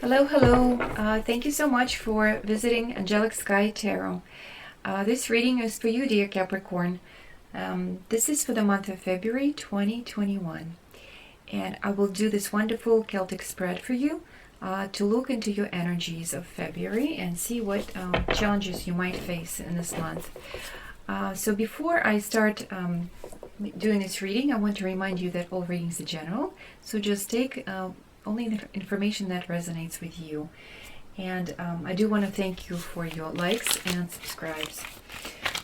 Hello, hello. Thank you so much for visiting Angelic Sky Tarot. This reading is for you, dear Capricorn. This is for the month of February 2021. And I will do this wonderful Celtic spread for you to look into your energies of February and see what challenges you might face in this month. So before I start doing this reading, I want to remind you that all readings are general. So just take only the information that resonates with you. And I do want to thank you for your likes and subscribes.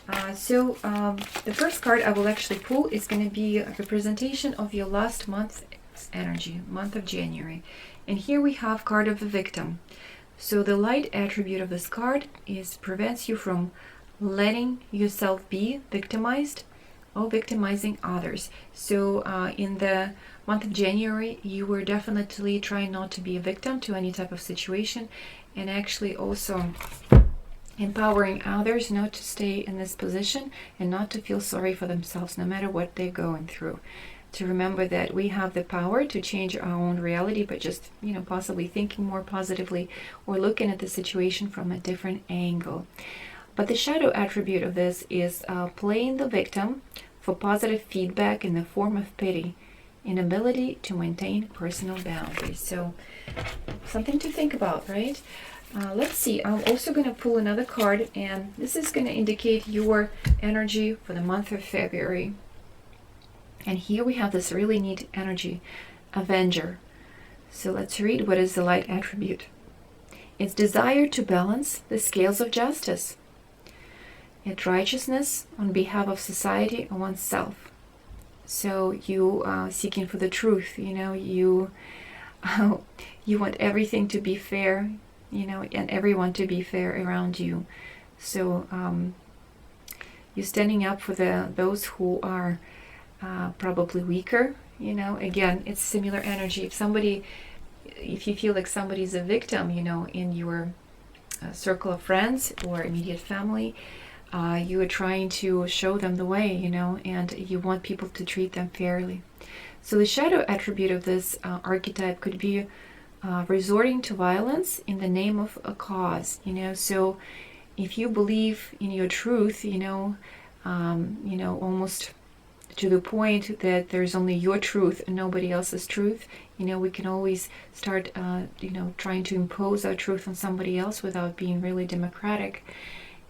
The first card I will actually pull is going to be a representation of your last month's energy, month of January. And here we have card of the victim. So the light attribute of this card is prevents you from letting yourself be victimized or victimizing others. So in the month of January, you were definitely trying not to be a victim to any type of situation, and actually also empowering others not to stay in this position and not to feel sorry for themselves no matter what they're going through. To remember that we have the power to change our own reality by just, possibly thinking more positively or looking at the situation from a different angle. But the shadow attribute of this is playing the victim for positive feedback in the form of pity, inability to maintain personal boundaries. So something to think about, right? Let's see. I'm also going to pull another card, and this is going to indicate your energy for the month of February. And here we have this really neat energy, Avenger. So let's read what is the light attribute. It's desire to balance the scales of justice. It's righteousness on behalf of society and oneself. So you seeking for the truth, you want everything to be fair, and everyone to be fair around you. So you're standing up for those who are probably weaker. Again, it's similar energy. If you feel like somebody's a victim, in your circle of friends or immediate family, you are trying to show them the way, and you want people to treat them fairly. So the shadow attribute of this archetype could be resorting to violence in the name of a cause, So if you believe in your truth, almost to the point that there's only your truth and nobody else's truth, we can always start, trying to impose our truth on somebody else without being really democratic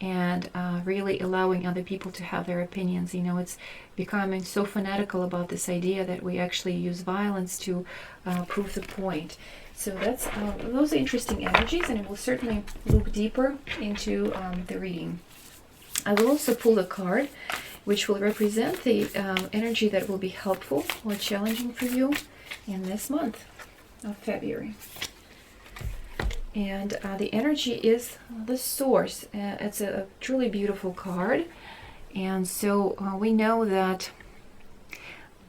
and really allowing other people to have their opinions. It's becoming so fanatical about this idea that we actually use violence to prove the point. So those are interesting energies, and it will certainly look deeper into the reading. I will also pull a card which will represent the energy that will be helpful or challenging for you in this month of February. And the energy is the source. It's a truly beautiful card. And so we know that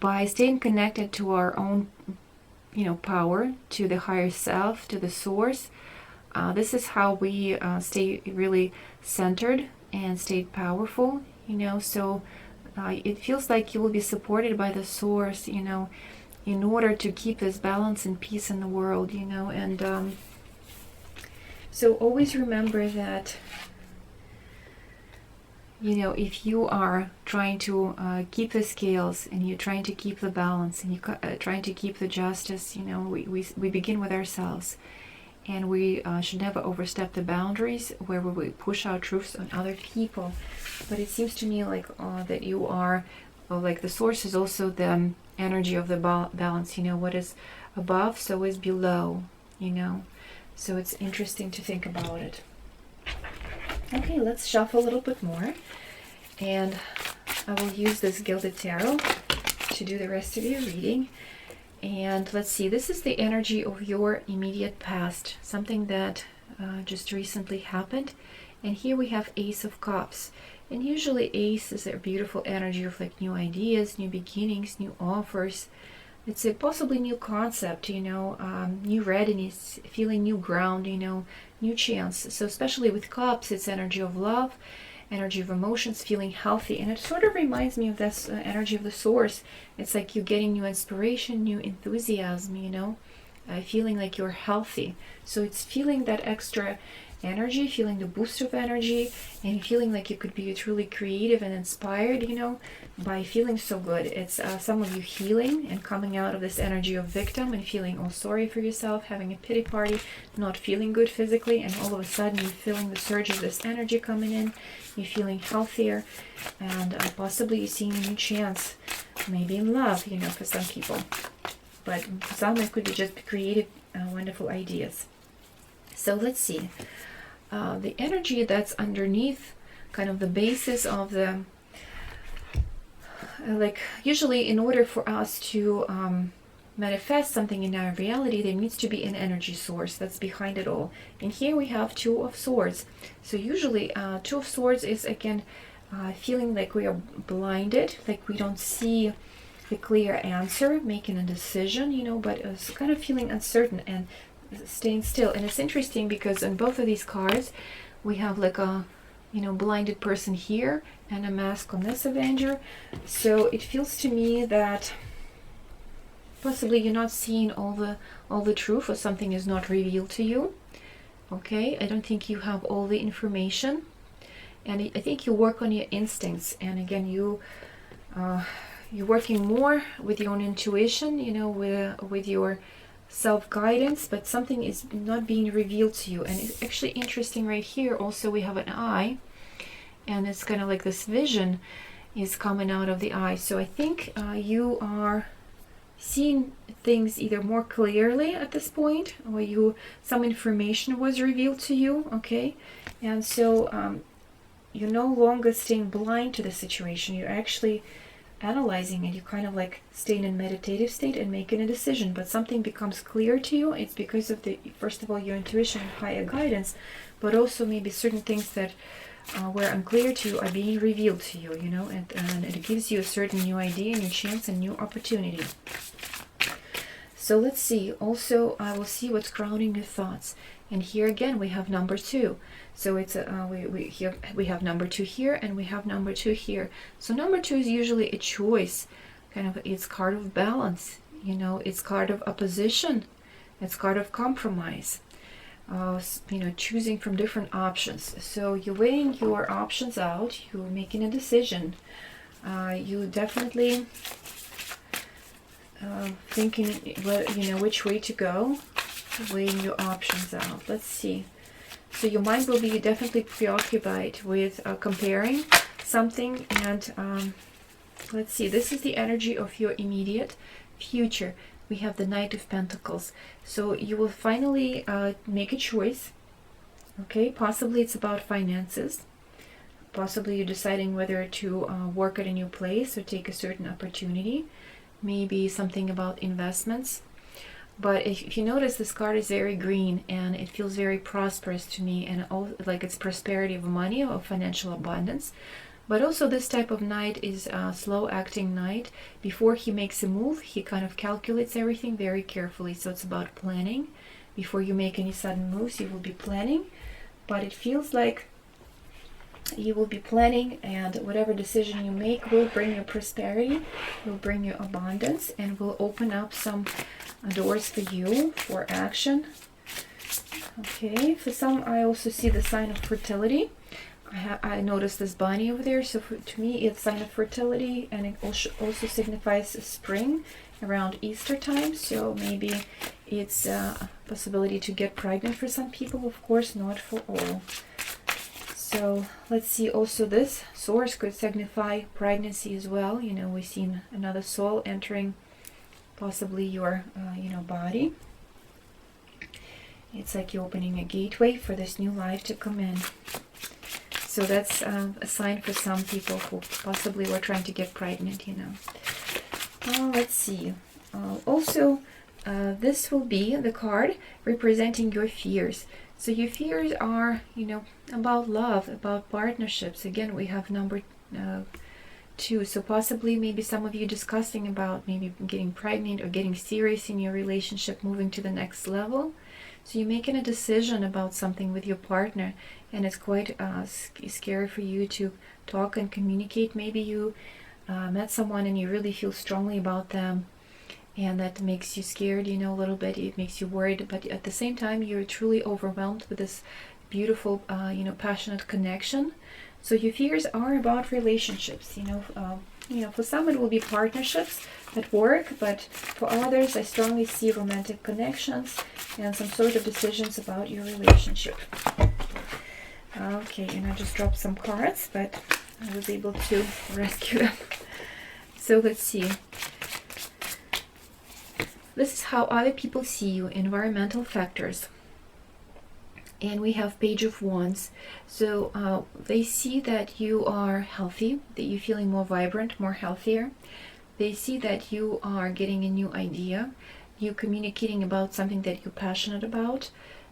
by staying connected to our own, power, to the higher self, to the source, this is how we stay really centered and stay powerful, So it feels like you will be supported by the source, in order to keep this balance and peace in the world, and so always remember that, if you are trying to keep the scales and you're trying to keep the balance and you're trying to keep the justice, we begin with ourselves. And we should never overstep the boundaries where we push our truths on other people. But it seems to me like that you are, like the source is also the energy of the balance. What is above, so is below, So it's interesting to think about it. Okay, let's shuffle a little bit more. And I will use this Gilded Tarot to do the rest of your reading. And let's see, this is the energy of your immediate past, something that just recently happened. And here we have Ace of Cups. And usually Ace is a beautiful energy of like new ideas, new beginnings, new offers. It's a possibly new concept, new readiness, feeling new ground, new chance. So especially with Cups, it's energy of love, energy of emotions, feeling healthy. And it sort of reminds me of this energy of the source. It's like you're getting new inspiration, new enthusiasm, feeling like you're healthy. So it's feeling that extra energy, feeling the boost of energy, and feeling like you could be truly creative and inspired, you know, by feeling so good. It's some of you healing and coming out of this energy of victim and feeling all sorry for yourself, having a pity party, not feeling good physically, and all of a sudden you're feeling the surge of this energy coming in, you're feeling healthier, and possibly you're seeing a new chance, maybe in love, you know, for some people. But for some it could be just creative, wonderful ideas. So let's see. The energy that's underneath, kind of the basis of the, like usually in order for us to manifest something in our reality, there needs to be an energy source that's behind it all. And here we have Two of Swords. So usually Two of Swords is again feeling like we are blinded, like we don't see the clear answer, making a decision, you know, but it's kind of feeling uncertain and staying still. And it's interesting because in both of these cards we have like a, you know, blinded person here and a mask on this Avenger. So it feels to me that possibly you're not seeing all the truth, or something is not revealed to you. Okay, I don't think you have all the information, and I think you work on your instincts. And again, you're working more with your own intuition, you know, with your self-guidance, but something is not being revealed to you. And it's actually interesting right here also we have an eye, and it's kind of like this vision is coming out of the eye. So I think you are seeing things either more clearly at this point, or some information was revealed to you. Okay, and so you're no longer staying blind to the situation, you're actually analyzing it. You kind of like stay in a meditative state and making a decision, but something becomes clear to you. It's because of the, first of all, your intuition and higher guidance, but also maybe certain things that were unclear to you are being revealed to you, you know, and it gives you a certain new idea, new chance, and new opportunity. So let's see. Also, I will see what's crowding your thoughts. And here again we have number 2. So it's we have number 2 here, and we have number 2 here. So number 2 is usually a choice, kind of, it's card of balance, you know, it's card of opposition, it's card of compromise, you know, choosing from different options. So you're weighing your options out, you're making a decision, you definitely thinking what, you know, which way to go, weighing your options out. Let's see. So your mind will be definitely preoccupied with comparing something, and let's see, this is the energy of your immediate future. We have the Knight of Pentacles. So you will finally make a choice. Okay, possibly it's about finances. Possibly you're deciding whether to work at a new place or take a certain opportunity. Maybe something about investments. But if you notice, this card is very green and it feels very prosperous to me, and all, like it's prosperity of money or financial abundance. But also this type of knight is a slow acting knight. Before he makes a move, he kind of calculates everything very carefully. So it's about planning. Before you make any sudden moves, you will be planning. But it feels like you will be planning, and whatever decision you make will bring you prosperity, will bring you abundance, and will open up some doors for you for action. Okay, for some I also see the sign of fertility. I noticed this bunny over there, so to me it's sign of fertility, and it also signifies spring around Easter time. So maybe it's a possibility to get pregnant for some people, of course not for all. So let's see, also this source could signify pregnancy as well. You know, we've seen another soul entering possibly your you know, body. It's like you're opening a gateway for this new life to come in. So that's a sign for some people who possibly were trying to get pregnant, you know. Let's see. Also, this will be the card representing your fears. So your fears are, you know, about love, about partnerships. Again, we have number 2. So possibly maybe some of you discussing about maybe getting pregnant or getting serious in your relationship, moving to the next level. So you're making a decision about something with your partner, and it's quite scary for you to talk and communicate. Maybe you met someone and you really feel strongly about them, and that makes you scared, you know, a little bit. It makes you worried, but at the same time, you're truly overwhelmed with this beautiful, you know, passionate connection. So your fears are about relationships, you know, for some it will be partnerships at work, but for others I strongly see romantic connections and some sort of decisions about your relationship. Okay, and I just dropped some cards, but I was able to rescue them. So let's see. This is how other people see you, environmental factors. And we have Page of Wands. So they see that you are healthy, that you're feeling more vibrant, more healthier. They see that you are getting a new idea, you're communicating about something that you're passionate about,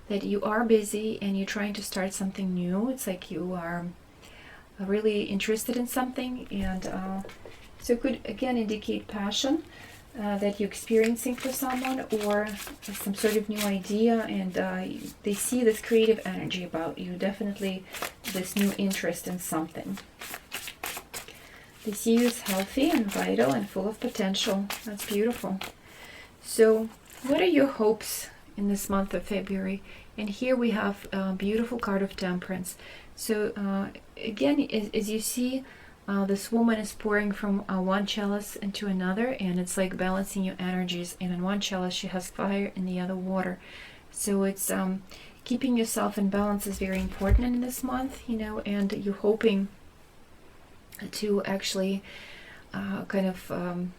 that you are busy and you're trying to start something new. It's like you are really interested in something, and so it could again indicate passion that you're experiencing for someone, or some sort of new idea, and they see this creative energy about you, definitely this new interest in something. They see you as healthy and vital and full of potential. That's beautiful. So what are your hopes in this month of February? And here we have a beautiful card of Temperance. So again, as you see, this woman is pouring from one chalice into another, and it's like balancing your energies. And in one chalice she has fire, in the other water. So it's keeping yourself in balance is very important in this month, you know, and you're hoping to actually kind of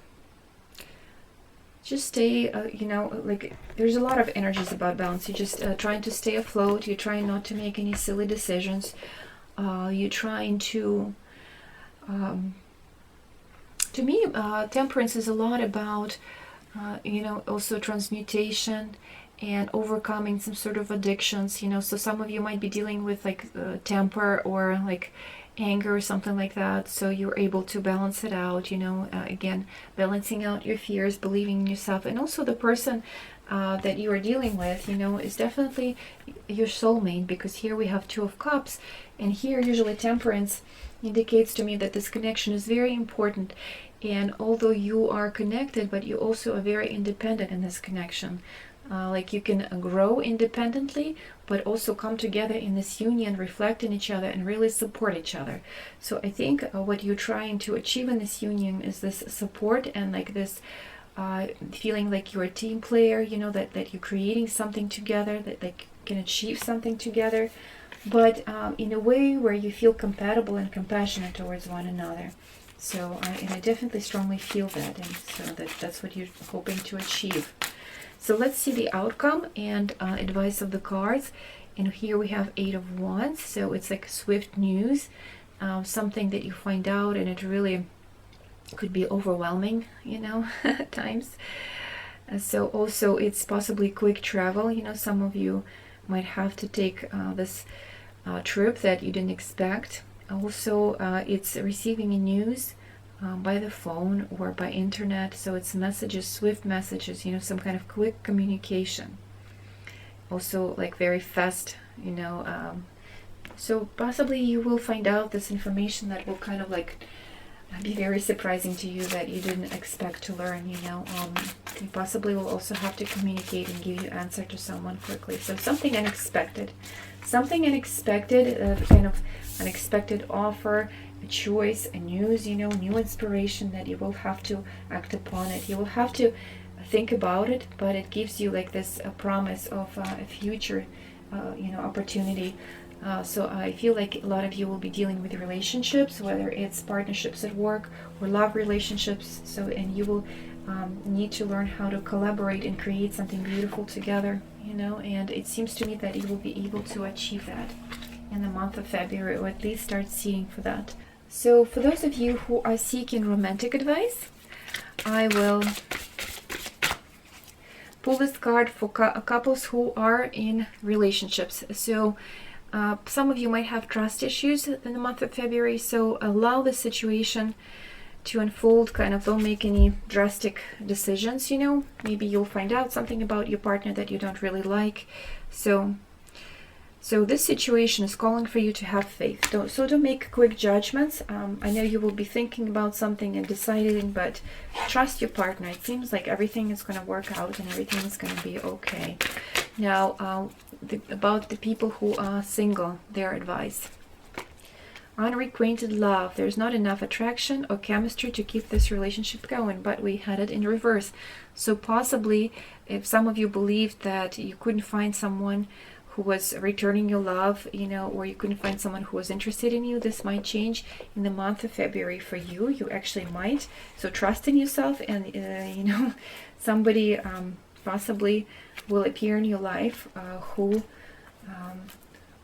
just stay, you know, like there's a lot of energies about balance. You're just trying to stay afloat. You're trying not to make any silly decisions. You're trying to me, Temperance is a lot about, you know, also transmutation and overcoming some sort of addictions, you know. So some of you might be dealing with like temper or like anger or something like that, so you're able to balance it out, you know, again, balancing out your fears, believing in yourself. And also the person that you are dealing with, you know, is definitely your soulmate, because here we have Two of Cups, and here usually Temperance indicates to me that this connection is very important. And although you are connected, but you also are very independent in this connection. Like you can grow independently, but also come together in this union, reflect in each other, and really support each other. So I think what you're trying to achieve in this union is this support, and like this feeling like you're a team player, you know, that you're creating something together, that they can achieve something together, but in a way where you feel compatible and compassionate towards one another. So and I definitely strongly feel that, and so that's what you're hoping to achieve. So let's see the outcome and advice of the cards. And here we have Eight of Wands. So it's like swift news, something that you find out, and it really could be overwhelming, you know, at times. So also it's possibly quick travel. You know, some of you might have to take this trip that you didn't expect. Also, it's receiving news by the phone or by internet, so it's messages, swift messages, you know, some kind of quick communication. Also like very fast, you know, so possibly you will find out this information that will kind of like be very surprising to you, that you didn't expect to learn, you know. You possibly will also have to communicate and give you answer to someone quickly. So something unexpected, kind of unexpected offer, a choice, a news, you know, new inspiration that you will have to act upon it. You will have to think about it, but it gives you like this promise of a future, you know, opportunity. So I feel like a lot of you will be dealing with relationships, whether it's partnerships at work or love relationships. So, and you will need to learn how to collaborate and create something beautiful together, you know, and it seems to me that you will be able to achieve that in the month of February, or at least start seeing for that. So for those of you who are seeking romantic advice, I will pull this card for couples who are in relationships. So some of you might have trust issues in the month of February, so allow the situation to unfold. Kind of don't make any drastic decisions, you know. Maybe you'll find out something about your partner that you don't really like. So So this situation is calling for you to have faith. Don't make quick judgments. I know you will be thinking about something and deciding, but trust your partner. It seems like everything is going to work out and everything is going to be okay. Now, about the people who are single, their advice. Unrequited love. There's not enough attraction or chemistry to keep this relationship going, but we had it in reverse. So possibly, if some of you believed that you couldn't find someone who was returning your love, you know, or you couldn't find someone who was interested in you, this might change in the month of February for you. You actually might. So trust in yourself, and you know, somebody possibly will appear in your life who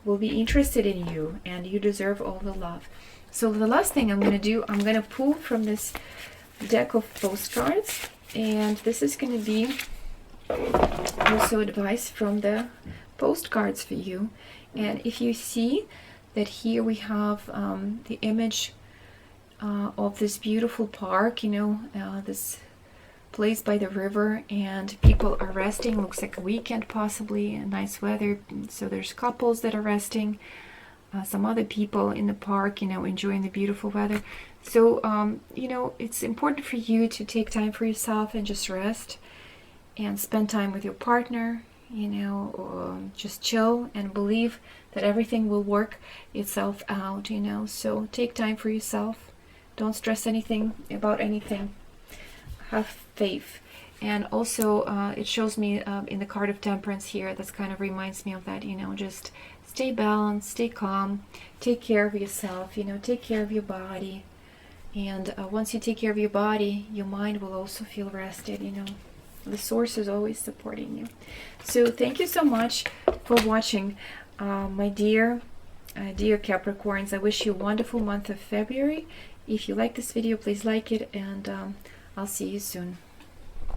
will be interested in you, and you deserve all the love. So the last thing I'm going to do, I'm going to pull from this deck of postcards, and this is going to be also advice from the postcards for you. And if you see that here we have the image of this beautiful park, you know, this place by the river, and people are resting. Looks like a weekend, possibly, and nice weather. So there's couples that are resting, some other people in the park, you know, enjoying the beautiful weather. So you know, it's important for you to take time for yourself and just rest and spend time with your partner, you know, or just chill and believe that everything will work itself out, you know. So take time for yourself. Don't stress anything about anything. Have faith. And also it shows me in the card of Temperance here, that's kind of reminds me of that, you know, just stay balanced, stay calm, take care of yourself, you know, take care of your body. And once you take care of your body, your mind will also feel rested, you know. The source is always supporting you. So thank you so much for watching, my dear Capricorns. I wish you a wonderful month of February. If you like this video, please like it, and I'll see you soon.